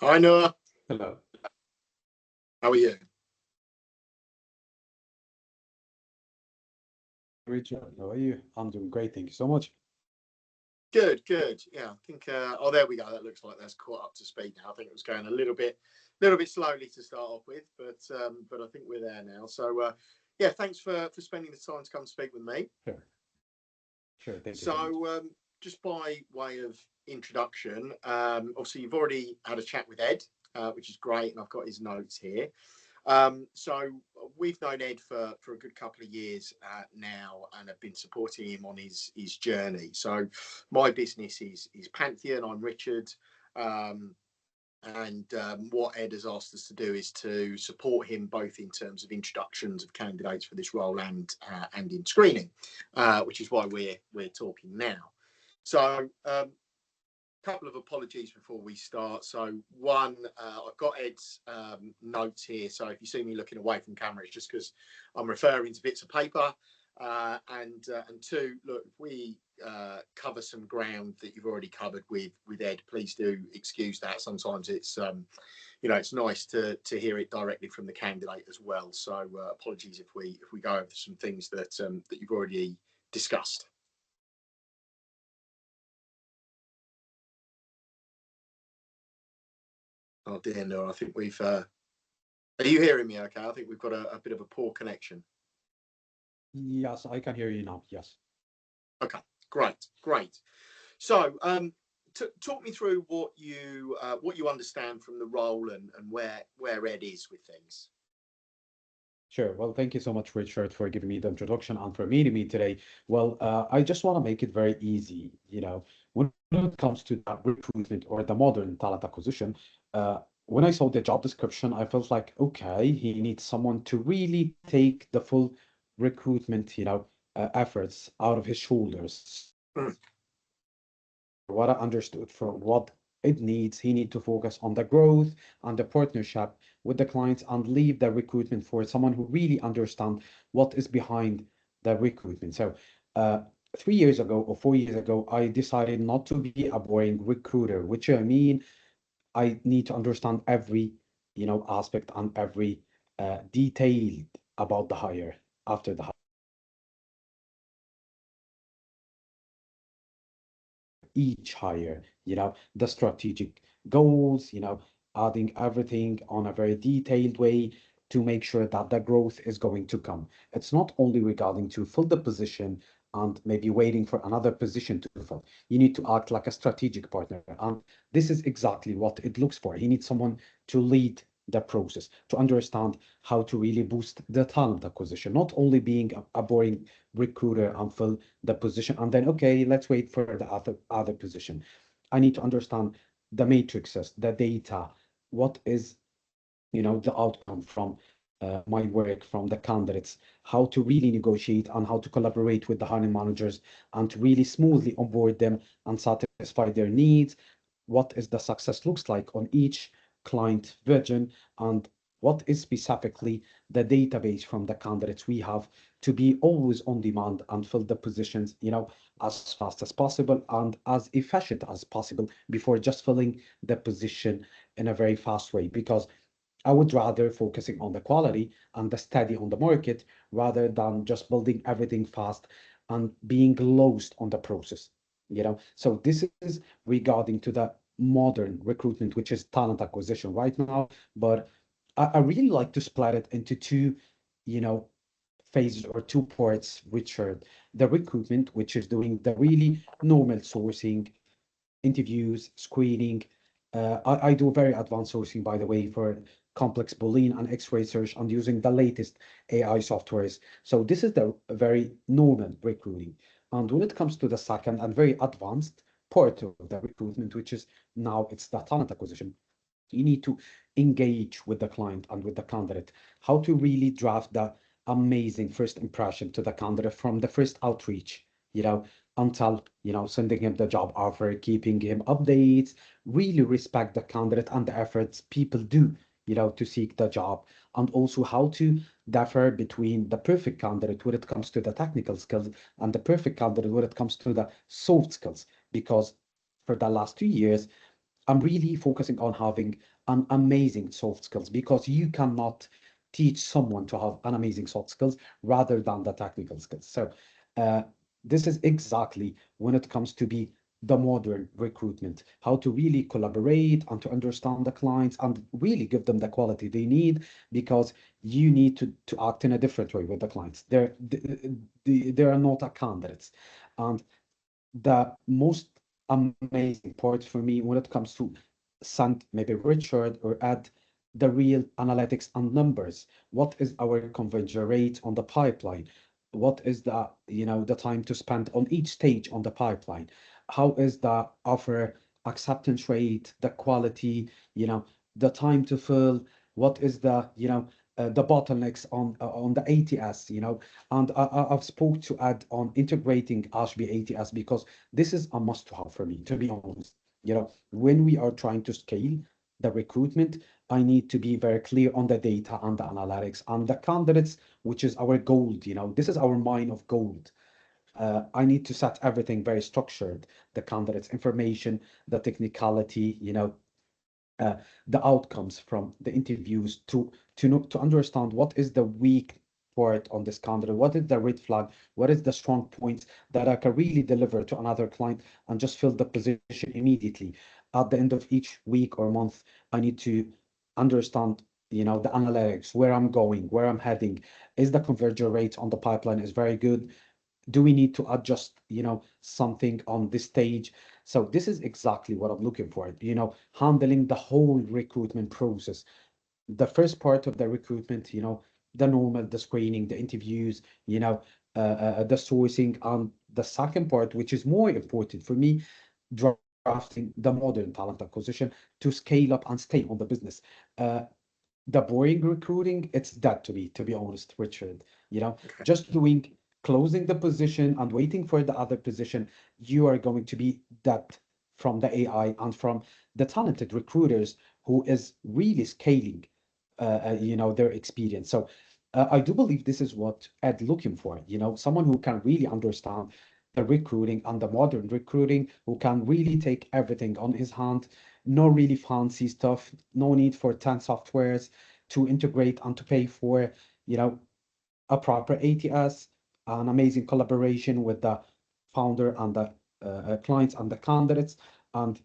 Hi, Nour. Hello, How are you? Richard. How are you? I'm doing great. Thank you so much. Good, good. Yeah, I think. Oh, there we go. That looks like that's caught up to speed now. I think it was going a little bit slowly to start off with, but I think we're there now. So, yeah, thanks for spending the time to come speak with me. Sure, sure. Thank you so much. So, just by way of introduction, obviously you've already had a chat with Ed, which is great, and I've got his notes here. So we've known Ed for a good couple of years now, and have been supporting him on his journey. So my business is Pantheon. I'm Richard. Um, and what Ed has asked us to do is to support him both in terms of introductions of candidates for this role and in screening, which is why we're talking now. So couple of apologies before we start. So one, I've got Ed's notes here. So if you see me looking away from camera, it's just because I'm referring to bits of paper. And two, look, if we cover some ground that you've already covered with Ed, please do excuse that. Sometimes it's it's nice to hear it directly from the candidate as well. So apologies if we go over some things that you've already discussed. Oh dear, no, I think we've are you hearing me okay? I think we've got a bit of a poor connection. Yes, I can hear you now. Yes. Okay, great, great. So, talk me through what you understand from the role and where Ed is with things. Sure. Well, thank you so much, Richard, for giving me the introduction and for meeting me today. Well, I just want to make it very easy. When it comes to that recruitment or the modern talent acquisition, when I saw the job description, I felt like, okay, he needs someone to really take the full recruitment, efforts out of his shoulders. Mm, What I understood from what it needs, he need to focus on the growth and the partnership with the clients and leave the recruitment for someone who really understand what is behind the recruitment. So, 3 years ago or 4 years ago, I decided not to be a boring recruiter, which I mean, I need to understand every, aspect and every detail about the hire after the each hire, the strategic goals, adding everything on a very detailed way to make sure that the growth is going to come. It's not only regarding to fill the position and maybe waiting for another position to fill. You need to act like a strategic partner. And this is exactly what it looks for. He needs someone to lead the process, to understand how to really boost the talent acquisition, not only being a boring recruiter and fill the position and then okay, let's wait for the other position. I need to understand the matrices, the data, what is the outcome from my work from the candidates, how to really negotiate and how to collaborate with the hiring managers and to really smoothly onboard them and satisfy their needs, what is the success looks like on each client version, and what is specifically the database from the candidates we have to be always on demand and fill the positions, as fast as possible and as efficient as possible before just filling the position in a very fast way. Because I would rather focusing on the quality and the steady on the market rather than just building everything fast and being lost on the process. So this is regarding to the modern recruitment, which is talent acquisition right now. But I really like to split it into two, you know, phases or two parts, which are the recruitment, which is doing the really normal sourcing, interviews, screening. I do very advanced sourcing, by the way, for complex Boolean and X-ray search and using the latest AI softwares. So this is the very normal recruiting. And when it comes to the second and very advanced part of the recruitment, which is now it's the talent acquisition, you need to engage with the client and with the candidate, how to really draft the amazing first impression to the candidate from the first outreach, until, sending him the job offer, keeping him updates, really respect the candidate and the efforts people do, to seek the job, and also how to differ between the perfect candidate when it comes to the technical skills and the perfect candidate when it comes to the soft skills. Because for the last 2 years, I'm really focusing on having an amazing soft skills, because you cannot teach someone to have an amazing soft skills rather than the technical skills. So uh, this is exactly when it comes to be the modern recruitment, how to really collaborate and to understand the clients and really give them the quality they need, because you need to act in a different way with the clients. They are not a candidates. And the most amazing part for me when it comes to send maybe Richard or add the real analytics and numbers. What is our conversion rate on the pipeline? What is the, the time to spend on each stage on the pipeline? How is the offer acceptance rate, the quality, the time to fill? What is the bottlenecks on the ATS, and I've spoke to add on integrating Ashby ATS, because this is a must-have for me, to be honest. When we are trying to scale the recruitment, I need to be very clear on the data and the analytics and the candidates, which is our gold. This is our mine of gold. I need to set everything very structured, the candidates information, the technicality, uh, the outcomes from the interviews, to know, to understand what is the weak part on this candidate, what is the red flag, what is the strong points that I can really deliver to another client and just fill the position immediately. At the end of each week or month, I need to understand, the analytics, where I'm going, where I'm heading. Is the conversion rate on the pipeline is very good? Do we need to adjust, something on this stage? So this is exactly what I'm looking for, handling the whole recruitment process. The first part of the recruitment, the normal, the screening, the interviews, the sourcing, and the second part, which is more important for me, drafting the modern talent acquisition to scale up and stay on the business. Uh, the boring recruiting, it's dead to be honest, Richard. Okay. Just doing closing the position and waiting for the other position, you are going to be dead from the AI and from the talented recruiters who is really scaling, their experience. So I do believe this is what Ed looking for, someone who can really understand the recruiting and the modern recruiting, who can really take everything on his hand. No really fancy stuff, no need for 10 softwares to integrate and to pay for, you know, a proper ATS, an amazing collaboration with the founder and the clients and the candidates. And,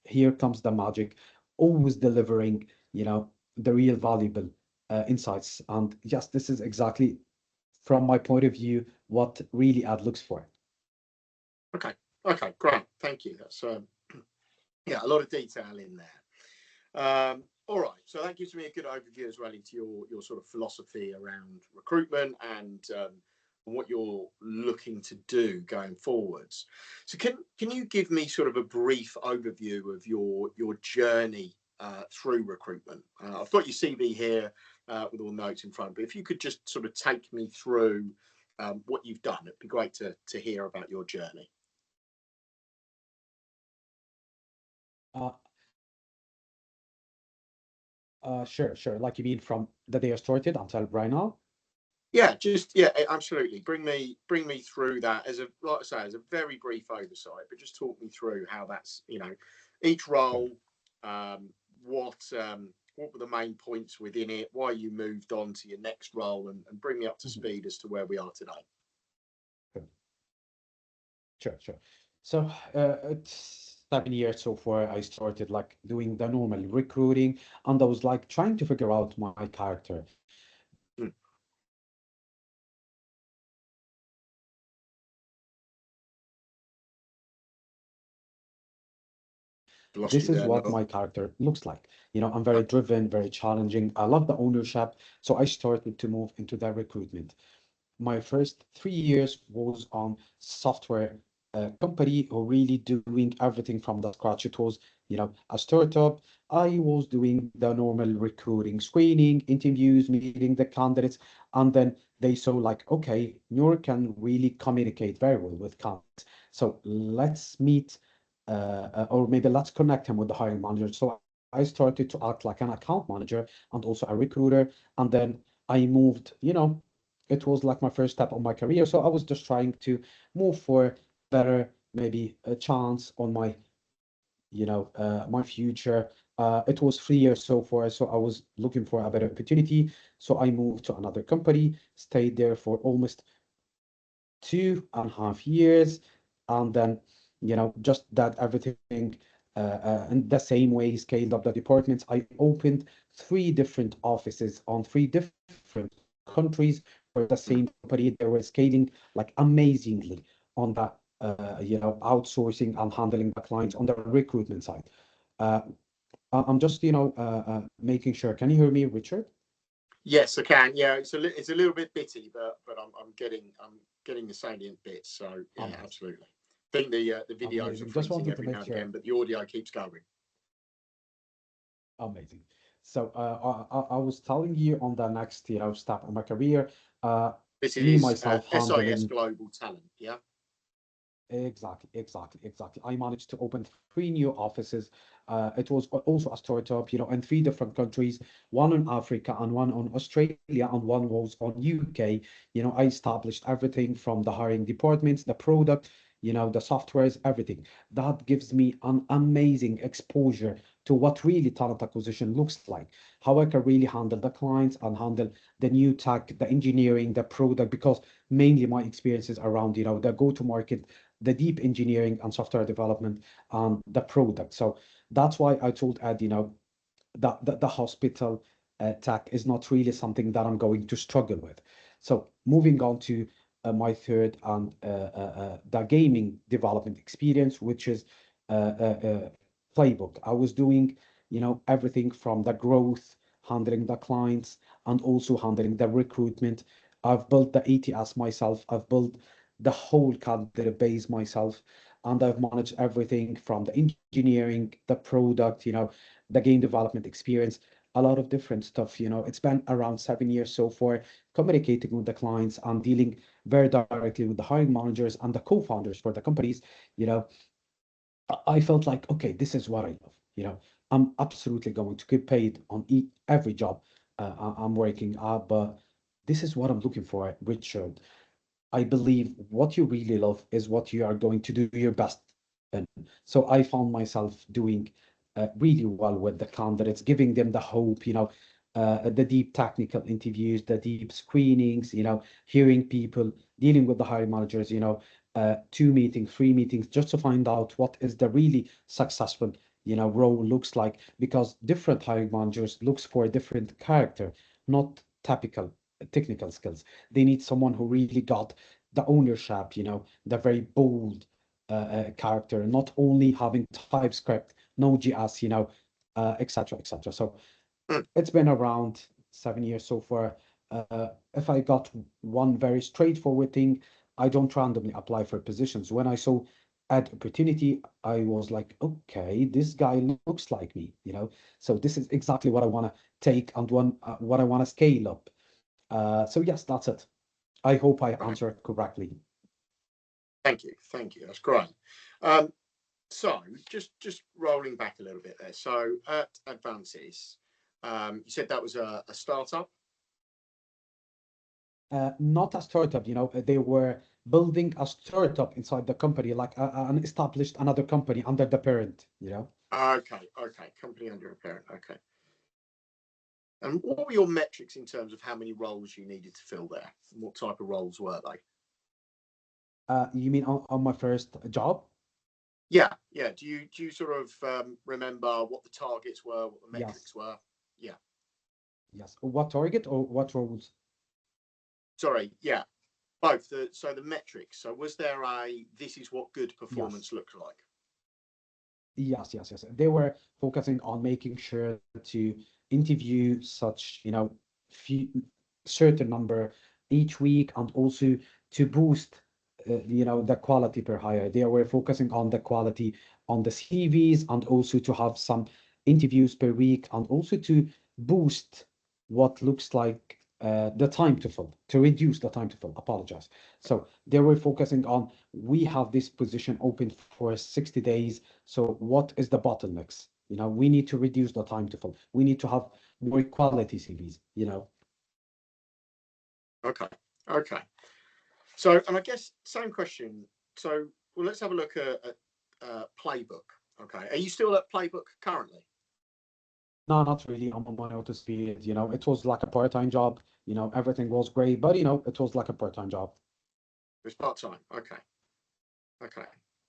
here comes the magic, always delivering, the real valuable insights. And yes, this is exactly, from my point of view, what really ad looks for. Okay. Okay. Great. Thank you. That's yeah, a lot of detail in there. All right. So that gives me a good overview as well into your sort of philosophy around recruitment and what you're looking to do going forwards. So can you give me sort of a brief overview of your journey through recruitment? I've got your CV here with all notes in front, but if you could just sort of take me through what you've done, it'd be great to hear about your journey. Uh, sure, sure. Like you mean from the day I started until right now? Yeah, just yeah, absolutely. Bring me through that as a, like I say, as a very brief oversight, but just talk me through how that's, each Sure, role, um, what were the main points within it, why you moved on to your next role, and bring me up to mhm, speed as to where we are today. sure, sure, sure. So it's 7 years so far. I started like doing the normal recruiting, and I was like trying to figure out my character. Hmm, lost This you is there, what Nour. my character looks like. I'm very driven, very challenging. I love the ownership. So I started to move into the recruitment. My first 3 years was on software company who really doing everything from the scratch. It was, a startup. I was doing the normal recruiting, screening, interviews, meeting the candidates, and then they saw like, okay, Noor can really communicate very well with candidates. So let's meet, or maybe let's connect him with the hiring manager. So I started to act like an account manager and also a recruiter, and then I moved, it was like my first step on my career. So I was just trying to move for better, maybe a chance on my my future. It was 3 years so far, so I was looking for a better opportunity. So I moved to another company, stayed there for almost 2.5 years, and then just that everything in the same way scaled up the departments. I opened 3 different offices on 3 different countries for the same company. They were scaling like amazingly on the outsourcing and handling the clients on the recruitment side. uh, I'm just making sure. Can you hear me, Richard? Yes, I can. Yeah, it's a little bit bitty, but I'm getting the salient bits. So yeah, Amazing. absolutely. I think the videos are Amazing. Just freezing wanted to every make now and sure. again, but the audio keeps going. Amazing. So I was telling you on the next step in my career, uh, This me is myself SIS handling. Global Talent. Yeah. Exactly, exactly, exactly. I managed to open 3 new offices. It was also a startup, in 3 different countries, one in Africa and one on Australia and one was on UK. I established everything from the hiring departments, the product, the softwares, everything. That gives me an amazing exposure to what really talent acquisition looks like, how I can really handle the clients and handle the new tech, the engineering, the product, because mainly my experience is around, the go-to-market, the deep engineering and software development and the product. So that's why I told Ed, that the hospital tech is not really something that I'm going to struggle with. So moving on to my third and the gaming development experience, which is playbook. I was doing, everything from the growth, handling the clients, and also handling the recruitment. I've built the ATS myself. I've built the whole candidate base myself, and I've managed everything from the engineering, the product, the game development experience, a lot of different stuff. It's been around 7 years so far, communicating with the clients and dealing very directly with the hiring managers and the co-founders for the companies. You know, I felt like, okay, this is what I love. I'm absolutely going to get paid on every job I'm working at, but this is what I'm looking for, Richard. I believe what you really love is what you are going to do your best in. So I found myself doing really well with the candidates, giving them the hope, the deep technical interviews, the deep screenings, hearing people, dealing with the hiring managers, 2 meetings, 3 meetings, just to find out what is the really successful, role looks like, because different hiring managers looks for a different character, not typical technical skills. They need someone who really got the ownership, the very bold character, not only having TypeScript, Node.js, etc., etc. So Hmm. it's been around 7 years so far. If I got one very straightforward thing, I don't randomly apply for positions. When I saw ad opportunity, I was like, okay, this guy looks like me. So this is exactly what I want to take and what I want to scale up. So yes, that's it. I hope I Right. answered correctly. Thank you. Thank you. That's great. Um, so just rolling back a little bit there. So at Advances, you said that was a startup. Not a startup, they were building a startup inside the company, like an established another company under the parent. Okay. Okay. Company under a parent. Okay. And what were your metrics in terms of how many roles you needed to fill there? And what type of roles were they? You mean on my first job? Yeah. Yeah. Do you sort of remember what the targets were, what the Yes, metrics were? Yeah. yes. What target or what roles? Sorry. Yeah. Both. So the metrics. So was there a this is what good Yes, performance looks like? yes, yes, yes. They were focusing on making sure to interview such, few certain number each week, and also to boost, the quality per hire. They were focusing on the quality on the CVs, and also to have some interviews per week, and also to boost what looks like the time to fill, to reduce the time to fill. Apologize. So they were focusing on, we have this position open for 60 days. So what is the bottlenecks? We need to reduce the time to fill. We need to have more quality CVs. Okay. Okay. So, and I guess same question. So, well, let's have a look at playbook. Okay. Are you still at Playbook currently? No, not really. I'm on my notice period. It was like a part-time job. Everything was great, but it was like a part-time job. It's part time. Okay. Okay.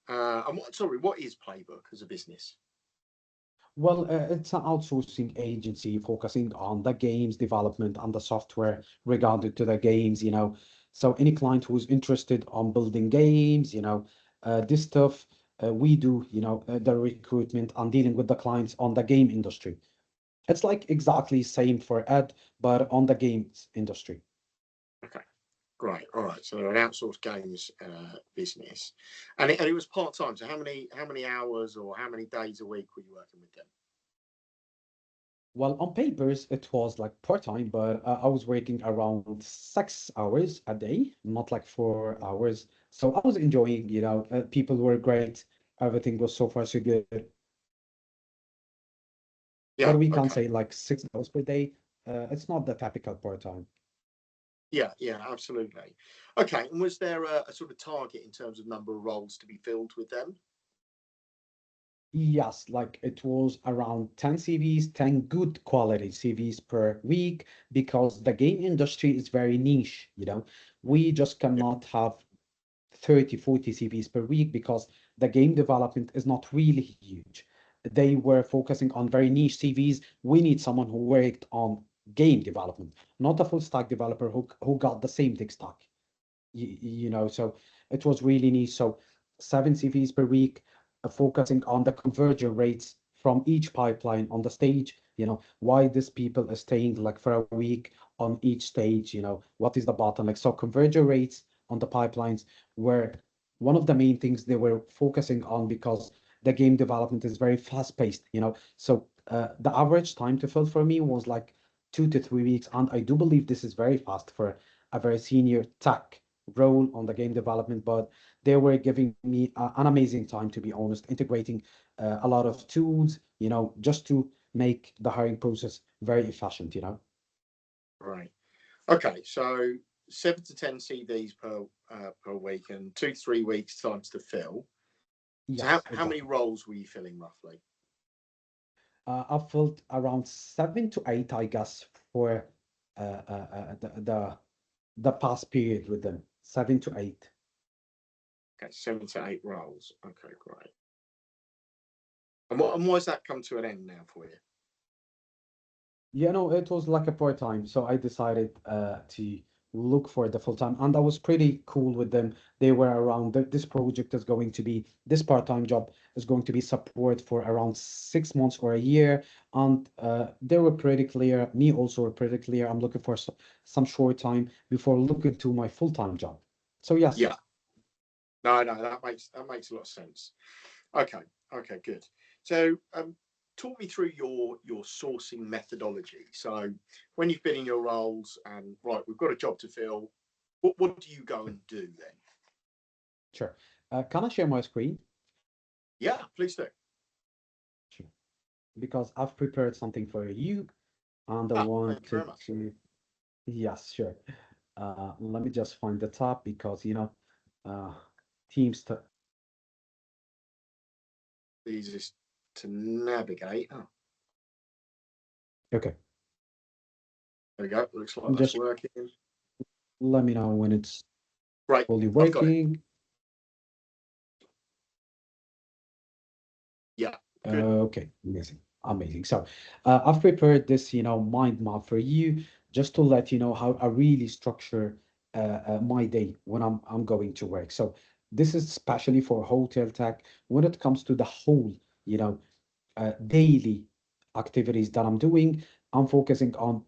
And sorry, what is Playbook as a business? Well, it's an outsourcing agency focusing on the games development and the software regarding to the games. So any client who's interested on building games, this stuff, we do, the recruitment and dealing with the clients on the game industry. It's like exactly same for Ed, but on the games industry. Okay. Great. All right. So they're an outsourced games business, and it was part time. So how many hours or how many days a week were you working with them? Well, on papers, it was like part-time, but I was working around 6 hours a day, not like 4 hours. So I was enjoying, people were great. Everything was so far so good. Yeah. But we can't Okay. say like 6 hours per day. It's not the typical part-time. Yeah. Yeah. Absolutely. Okay. And was there a sort of target in terms of number of roles to be filled with them? Yes, like it was around 10 CVs, 10 good quality CVs per week because the game industry is very niche. We just Yeah. cannot have 30, 40 CVs per week because the game development is not really huge. They were focusing on very niche CVs. We need someone who worked on game development, not a full stack developer who got the same tech stack. So it was really niche. So 7 CVs per week, focusing on the conversion rates from each pipeline on the stage. Why these people are staying like for a week on each stage. What is the bottleneck? So conversion rates on the pipelines were one of the main things they were focusing on because the game development is very fast paced. So the average time to fill for me was like 2 to 3 weeks, and I do believe this is very fast for a very senior tech role on the game development, but they were giving me an amazing time, to be honest, integrating a lot of tools, just to make the hiring process very efficient. Right. Okay. So 7 to 10 CVs per week and 2 to 3 weeks times to fill. So how Yes, how many exactly. roles were you filling roughly? I filled around 7 to 8, I guess, for the past period with them. 7 to 8. Okay, 7 to 8 roles. Okay, great. And why has that come to an end now for you? It was like a part-time, so I decided to look for the full-time, and I was pretty cool with them. They were around. This project is going to be this part-time job is going to be support for around 6 months or a year, and they were pretty clear. Me also were pretty clear. I'm looking for some short time before looking to my full-time job. So yes. Yeah. No, no, that makes a lot of sense. Okay. Okay, good. So talk me through your sourcing methodology. So when you've been in your roles and right, we've got a job to fill, what do you go and do then? Sure. Can I share my screen? Yeah, please do. Sure. Because I've prepared something for you, and I Ah, thank you very wanted much. to. Yes, sure. Let me just find the top because uh, Teams. Easiest to navigate. Oh, Okay, there we go. Looks like that's just working. let me know when it's Great. fully I've got it. working. Yeah, good. Okay, amazing, amazing. So, I've prepared this, mind map for you just to let you know how I really structure my day when I'm going to work. So, this is especially for hotel tech when it comes to the whole, daily activities that I'm doing. I'm focusing on,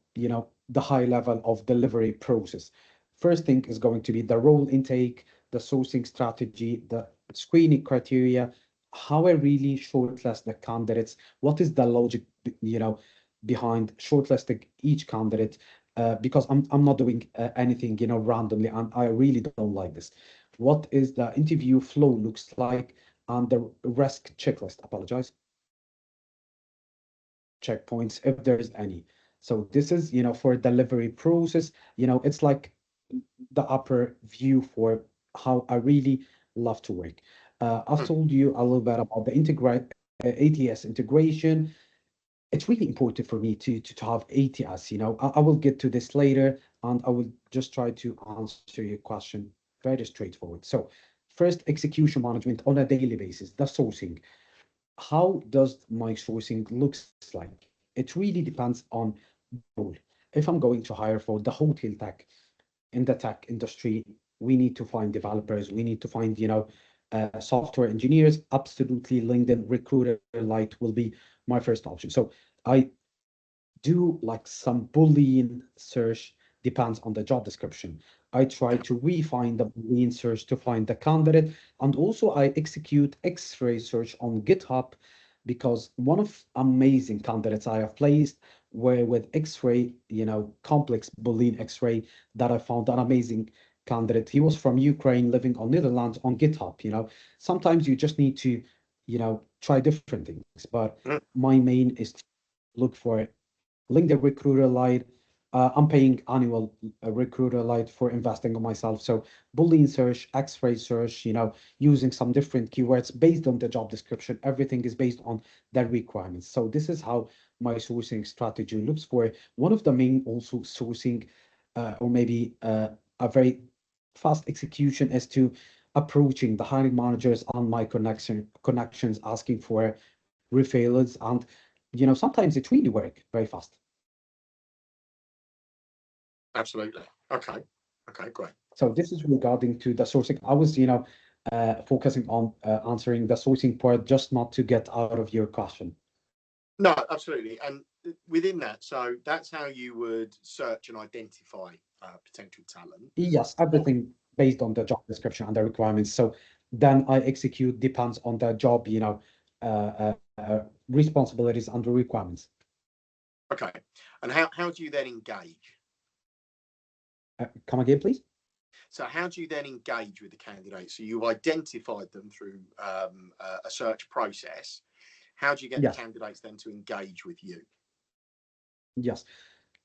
the high level of delivery process. First thing is going to be the role intake, the sourcing strategy, the screening criteria, how I really shortlist the candidates, what is the logic, behind shortlisting each candidate, because I'm not doing anything, randomly, and I really don't like this. What is the interview flow looks like, and the risk checklist, apologize, checkpoints if there's any. So this is, for delivery process, it's like the upper view for how I really love to work. I've Hmm. told you a little bit about the integrate ATS integration. It's really important for me to have ATS. I will get to this later, and I will just try to answer your question very straightforward. So, first, execution management on a daily basis, the sourcing. How does my sourcing looks like? It really depends on the role. If I'm going to hire for the hotel tech, in the tech industry, we need to find developers, we need to find, software engineers. Absolutely, LinkedIn Recruiter Lite will be my first option. So I do like some Boolean search, depends on the job description. I try to refine the Boolean search to find the candidate. And also I execute X-ray search on GitHub because one of amazing candidates I have placed were with X-ray, complex Boolean X-ray that I found an amazing candidate. He was from Ukraine, living on Netherlands on GitHub. Sometimes you just need to, try different things. But Mm. my main is to look for LinkedIn Recruiter Lite. I'm paying annual Recruiter Lite for investing on myself. So Boolean search, X-ray search, using some different keywords based on the job description. Everything is based on their requirements. So this is how my sourcing strategy looks for. One of the main also sourcing, or maybe a very fast execution is to approaching the hiring managers on my connections, asking for referrals, and sometimes it really work very fast. Absolutely. Okay. Okay, great. So this is regarding to the sourcing. I was, focusing on answering the sourcing part, just not to get out of your question. No, absolutely. And within that, so that's how you would search and identify potential talent. Yes, What? everything based on the job description and the requirements. So then I execute depends on the job, responsibilities and the requirements. Okay. And how do you then engage? Come again, please. So how do you then engage with the candidates? So you've identified them through a search process. How do you get the Yes, candidates then to engage with you? yes.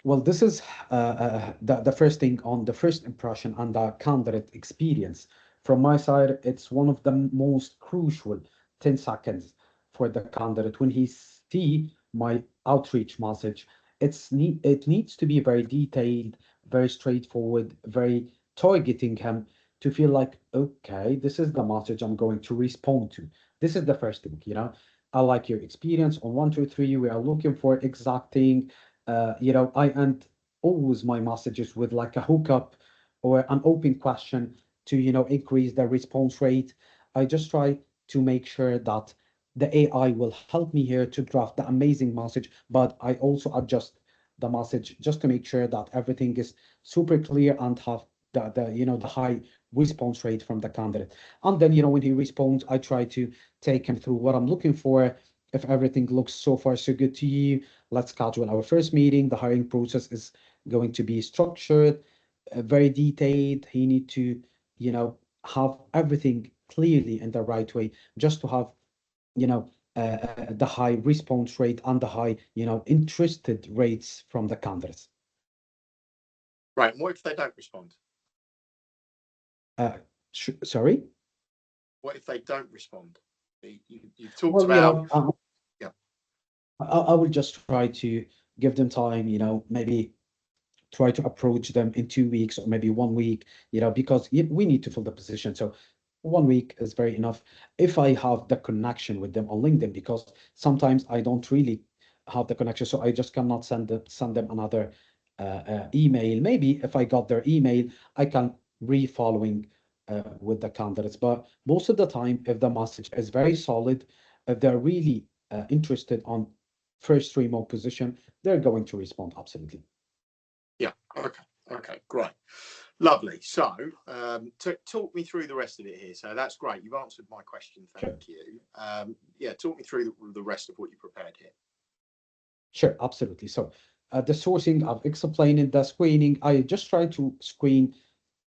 Well, this is the first thing on the first impression and the candidate experience. From my side, it's one of the most crucial 10 seconds for the candidate. When he see my outreach message, it needs to be very detailed, very straightforward, very targeting him to feel like, okay, this is the message I'm going to respond to. This is the first thing. I like your experience on one, two, three. We are looking for exacting I end always my messages with like a hookup or an open question to, increase the response rate. I just try to make sure that the AI will help me here to draft the amazing message, but I also adjust the message just to make sure that everything is super clear and have the high response rate from the candidate. And then, when he responds, I try to take him through what I'm looking for. If everything looks so far so good to you, let's schedule our first meeting. The hiring process is going to be structured, very detailed. He need to, have everything clearly in the right way, just to have, the high response rate and the high, interested rates from the candidates. Right. And what if they don't respond? Uh, Sorry. What if they don't respond? You've talked Well, about, yeah. I will just try to give them time, maybe try to approach them in 2 weeks or maybe 1 week, because we need to fill the position. So 1 week is very enough if I have the connection with them on LinkedIn, because sometimes I don't really have the connection. So I just cannot send them another email. Maybe if I got their email, I can re-following with the candidates. But most of the time, if the message is very solid, if they're really interested on first remote position, they're going to respond absolutely. Yeah. Okay. Okay. Great. Lovely. So, talk me through the rest of it here. So that's great. You've answered my question. Sure. Thank you. Yeah. Talk me through the rest of what you prepared here. Sure, absolutely. So the sourcing, I've explained in the screening. I just try to screen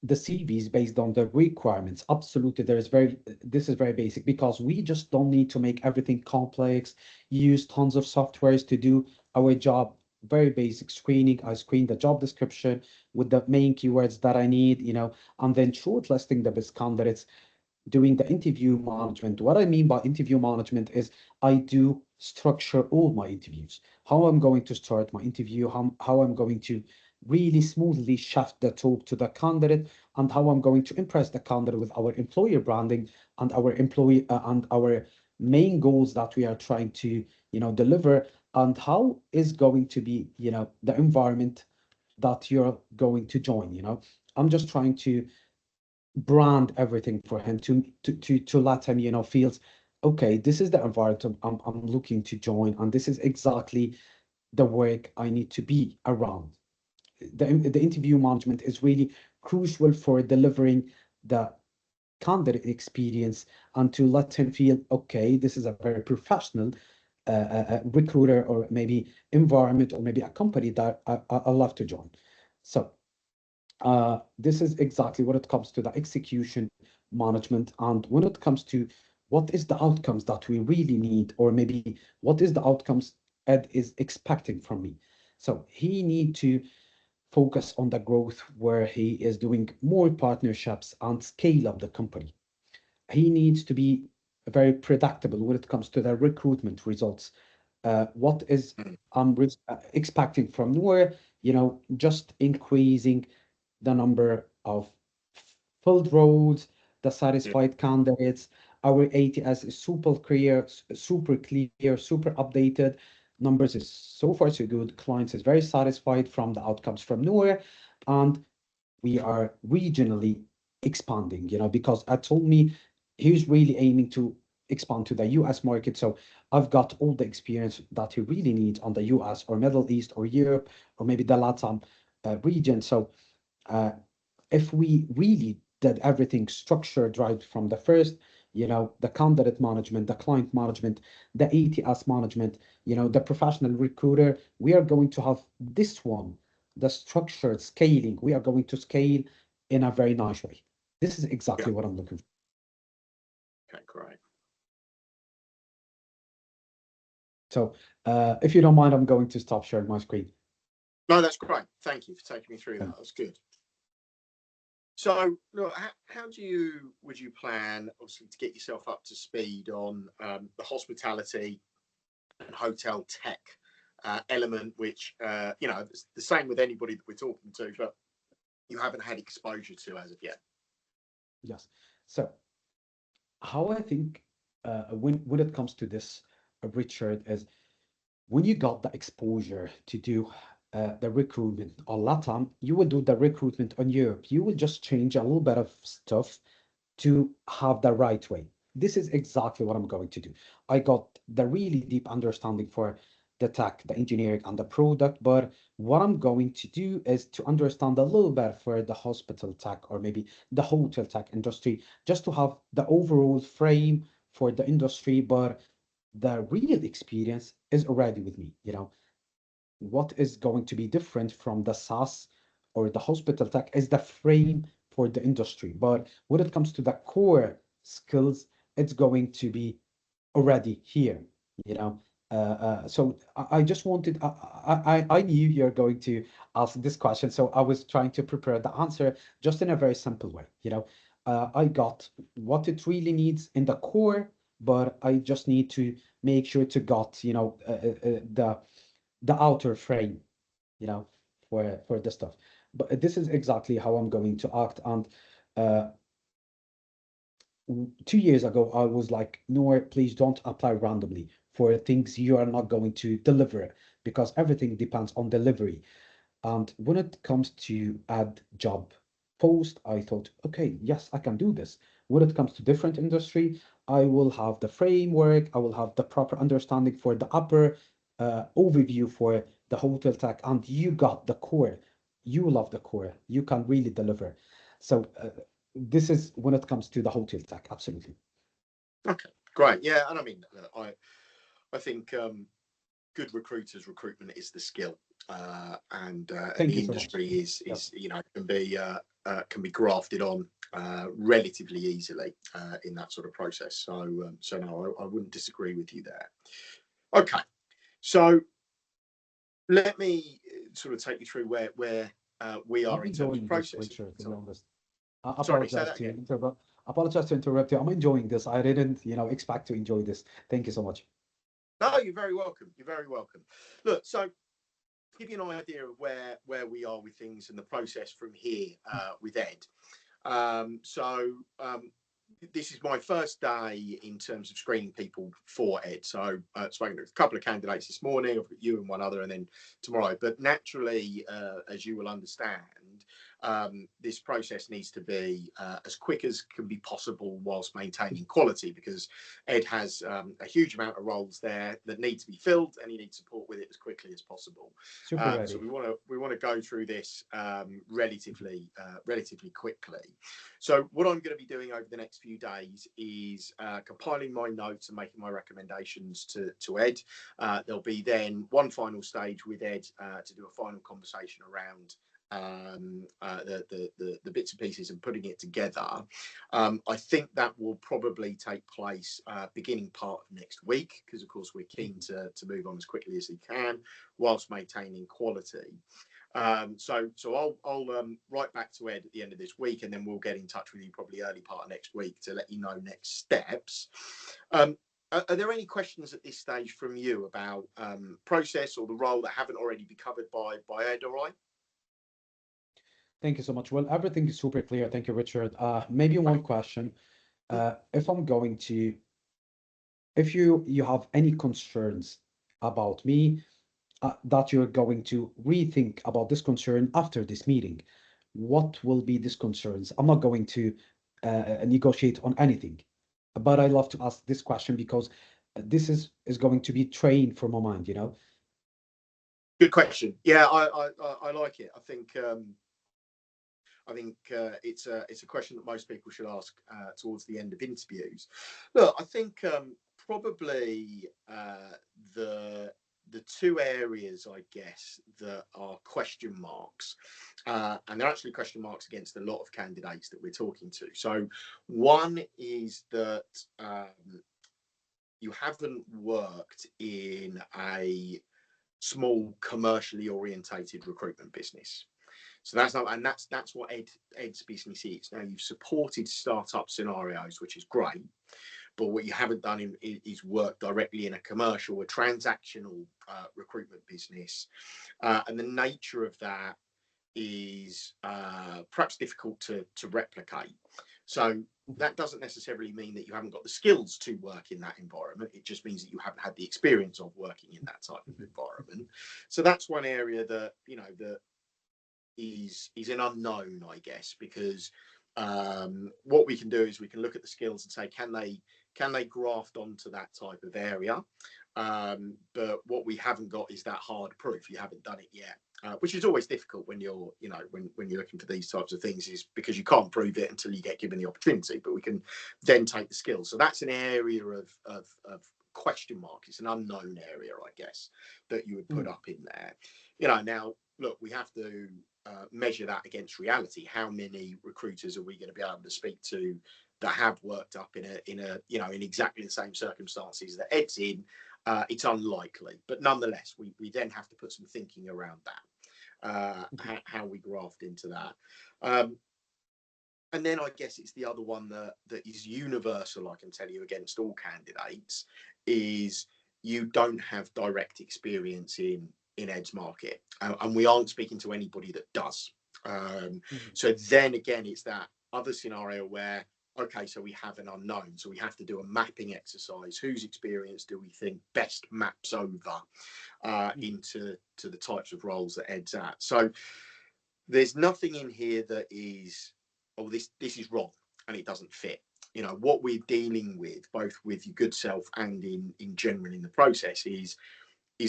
the CVs based on the requirements. Absolutely, this is very basic because we just don't need to make everything complex, use tons of softwares to do our job. Very basic screening. I screen the job description with the main keywords that I need, and then shortlisting the best candidates. doing the interview management. What I mean by interview management is I do structure all my interviews, how I'm going to start my interview, how I'm going to really smoothly shaft the talk to the candidate, and how I'm going to impress the candidate with our employer branding and our employee and our main goals that we are trying to, deliver, and how is going to be, the environment that you're going to join. I'm just trying to brand everything for him to let him, feels okay, this is the environment I'm looking to join, and this is exactly the work I need to be around. The interview management is really crucial for delivering the candidate experience and to let him feel okay, this is a very professional recruiter, or maybe environment, or maybe a company that I love to join. So this is exactly when it comes to the execution management, and when it comes to what is the outcomes that we really need, or maybe what is the outcomes Ed is expecting from me. So he need to focus on the growth where he is doing more partnerships and scale up the company. He needs to be very predictable when it comes to the recruitment results. What is Mm. expecting from Nour, just increasing the number of filled roles, the Yeah. satisfied candidates. Our ATS is super clear, super updated. Numbers is so far so good. Clients is very satisfied from the outcomes from Noor, and we are regionally expanding, because I told me he's really aiming to expand to the US market. So I've got all the experience that he really needs on the US or Middle East or Europe or maybe the LATAM region. So uh, if we really did everything structured right from the first, the candidate management, the client management, the ATS management, the professional recruiter, we are going to have this one, the structured scaling. We are going to scale in a very nice way. This is Yeah. exactly what I'm looking for. Okay, great. So if you don't mind, I'm going to stop sharing my screen. No, that's great. Thank you for taking me through that. Thank That's good. So, look, how would you plan, obviously, to get yourself up to speed on the hospitality and hotel tech element, which it's the same with anybody that we're talking to, but you haven't had exposure to as of yet. Yes. So how I think when it comes to this, Richard, is when you got the exposure to do the recruitment on LATAM, you will do the recruitment on Europe. You will just change a little bit of stuff to have the right way. This is exactly what I'm going to do. I got the really deep understanding for the tech, the engineering, and the product. But what I'm going to do is to understand a little bit for the hospital tech, or maybe the hotel tech industry, just to have the overall frame for the industry. But the real experience is already with me. What is going to be different from the SaaS or the hospital tech is the frame for the industry. But when it comes to the core skills, it's going to be already here, you know. So I just wanted, I knew you're going to ask this question, so I was trying to prepare the answer just in a very simple way. I got what it really needs in the core, but I just need to make sure to got, the outer frame, you know, for the stuff. But this is exactly how I'm going to act. And uh, 2 years ago, I was like, no, please don't apply randomly for things you are not going to deliver, because everything depends on delivery. And when it comes to add job post, I thought, okay, yes, I can do this. When it comes to different industry, I will have the framework, I will have the proper understanding for the upper overview for the hotel tech, and you got the core. You love the core. You can really deliver. So this is when it comes to the hotel tech, absolutely. Okay, great. Yeah, and I mean, I think good recruiters recruitment is the skill, and Thank the you so much. industry Yes, can be grafted on relatively easily in that sort of process. So no, I wouldn't disagree with you there. Okay, so let me sort of take you through where we I'm are in terms of enjoying this, processing. Richard, to be So, honest. I sorry, say apologize that to again. you, but Apologize to interrupt you. I'm enjoying this. I didn't, expect to enjoy this. Thank you so much. No, you're very welcome. You're very welcome. Look, so give you an idea of where we are with things and the process from here with Ed. So this is my first day in terms of screening people for Ed. So spoken to a couple of candidates this morning. I've got you and one other, and then tomorrow. But naturally, as you will understand, this process needs to be as quick as can be possible whilst maintaining quality, because Ed has a huge amount of roles there that need to be filled, and he needs support with it as quickly as possible. Super So ready. we want to go through this relatively quickly. So what I'm going to be doing over the next few days is compiling my notes and making my recommendations to Ed. There'll be then one final stage with Ed to do a final conversation around the bits and pieces and putting it together. I think that will probably take place beginning part of next week, because of course we're keen to move on as quickly as we can whilst maintaining quality. So I'll write back to Ed at the end of this week, and then we'll get in touch with you probably early part of next week to let you know next steps. Are there any questions at this stage from you about process or the role that haven't already been covered by Ed or I? Thank you so much. Well, everything is super clear. Thank you, Richard. Maybe one question. If I'm going to, if you have any concerns about me, that you're going to rethink about this concern after this meeting, what will be these concerns? I'm not going to negotiate on anything, but I love to ask this question because this is going to be trained for my mind. Good question. Yeah, I like it. I think it's a question that most people should ask towards the end of interviews. Look, I think probably the two areas, I guess, that are question marks, and they're actually question marks against a lot of candidates that we're talking to. So one is that you haven't worked in a small commercially orientated recruitment business. So that's not, and that's what Ed's business is. Now you've supported startup scenarios, which is great, but what you haven't done is work directly in a commercial, a transactional recruitment business, and the nature of that is perhaps difficult to replicate. So that doesn't necessarily mean that you haven't got the skills to work in that environment. It just means that you haven't had the experience of working in that type of environment. So that's one area that that is an unknown, I guess, because what we can do is we can look at the skills and say, can they graft onto that type of area? But what we haven't got is that hard proof. You haven't done it yet, which is always difficult when you're when you're looking for these types of things, is because you can't prove it until you get given the opportunity. But we can then take the skills. So that's an area of question mark. It's an unknown area, I guess, that you would put up in there. Now look, we have to measure that against reality. How many recruiters are we going to be able to speak to that have worked up in exactly the same circumstances that Ed's in? It's unlikely, but nonetheless, we then have to put some thinking around that, how we graft into that. And then I guess it's the other one that is universal, I can tell you, against all candidates, is you don't have direct experience in Ed's market, and we aren't speaking to anybody that does. So then again, it's that other scenario where, okay, so we have an unknown, so we have to do a mapping exercise. Whose experience do we think best maps over into the types of roles that Ed's at? So there's nothing in here that is, oh, this is wrong and it doesn't fit. What we're dealing with, both with your good self and in general in the process, is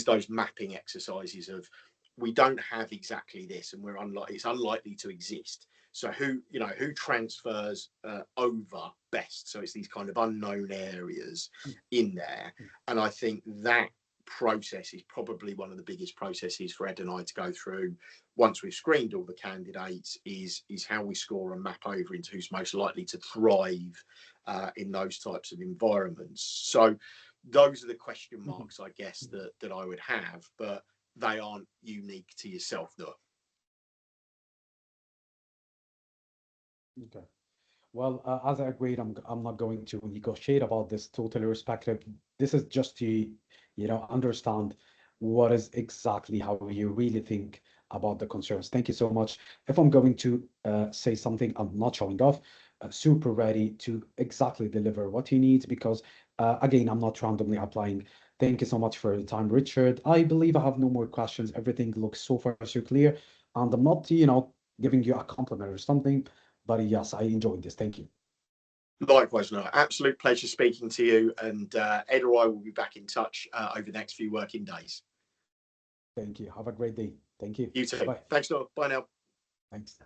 those mapping exercises of, we don't have exactly this, and it's unlikely to exist. So who transfers over best? So it's these kind of unknown areas in there, and I think that process is probably one of the biggest processes for Ed and I to go through once we've screened all the candidates, is how we score and map over into who's most likely to thrive in those types of environments. So those are the question marks, I guess, that I would have, but they aren't unique to yourself, though. Okay. Well, as I agreed, I'm not going to negotiate about this. Totally respected. This is just to, understand what is exactly how you really think about the concerns. Thank you so much. If I'm going to say something, I'm not showing off. Super ready to exactly deliver what he needs because, again, I'm not randomly applying. Thank you so much for your time, Richard. I believe I have no more questions. Everything looks so far so clear, and I'm not, giving you a compliment or something. But yes, I enjoyed this. Thank you. Likewise, no, absolute pleasure speaking to you. And Ed or I will be back in touch over the next few working days. Thank you. Have a great day. Thank you. You Bye too. bye. Thanks, Nour. Bye now. Thanks.